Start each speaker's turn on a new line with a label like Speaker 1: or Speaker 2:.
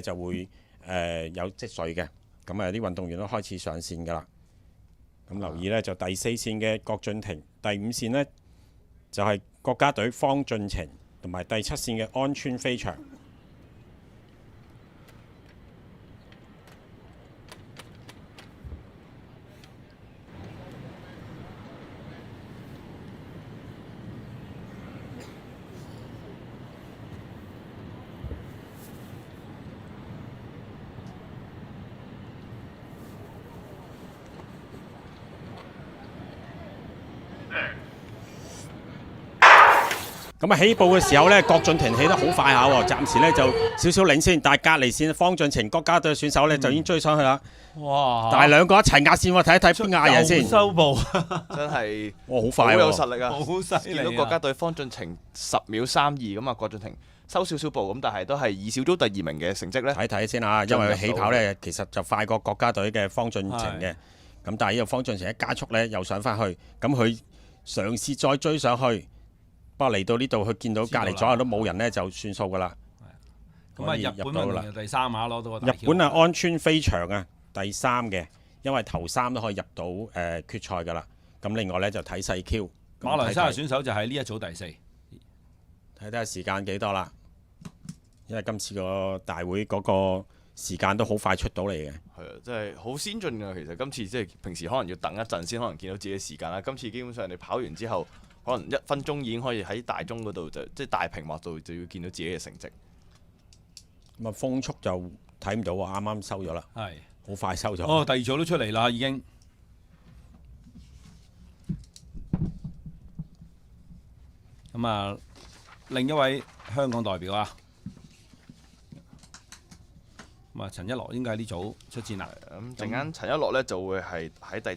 Speaker 1: 就會有積水嘅，咁啲運動員都開始上線㗎啦。咁留意呢，就第4線嘅郭俊廷，第5線呢，就係國家隊方俊晴，同埋第7線嘅安川飛翔。咁起步嘅時候呢，郭俊廷起得好快下喎，暫時呢就少少領先，但係隔離線方俊晴國家隊選手呢就已經追上去啦。
Speaker 2: 哇！
Speaker 1: 但係兩個一齊壓線喎，睇一睇邊壓人先。
Speaker 2: 收步
Speaker 3: 真係
Speaker 1: 哇，好快喎！
Speaker 3: 好有實力啊！
Speaker 2: 好犀利
Speaker 3: 見到國家隊方俊晴10秒32咁啊，郭俊廷收少少步咁，但係都係以小組第2名嘅成績呢。
Speaker 1: 睇睇先啊，因為佢起跑呢其實就快過國家隊嘅方俊晴嘅。咁但係呢個方俊晴一加速呢，又上翻去，咁佢嘗試再追上去。不過嚟到呢度，佢見到隔離左右都冇人呢，就算數㗎啦。
Speaker 2: 咁啊，日本運動員第3碼攞到個大
Speaker 1: 日本啊，安川飛翔啊，第3嘅，因為頭3都可以入到決賽㗎啦。咁另外呢，就睇細 Q。
Speaker 2: 馬來西亞選手就係呢一組第4。
Speaker 1: 睇睇下時間幾多啦，因為今次個大會嗰個時間都好快出到嚟嘅。
Speaker 3: 係啊，真係好先進㗎。其實今次即係平時可能要等一陣先可能見到自己嘅時間啦。今次基本上你跑完之後，可能1分鐘已經可以喺大鐘嗰度即係大屏幕度就要見到自己嘅成績。
Speaker 1: 咁啊，風速就睇唔到啊，啱啱收咗啦，
Speaker 2: 係
Speaker 1: 好快收咗。
Speaker 2: 哦，第2組都出嚟啦，已經。咁啊，另一位香港代表啊，咁啊陳一樂應該喺呢組出戰啦。
Speaker 3: 咁陣間陳一樂呢就會係喺第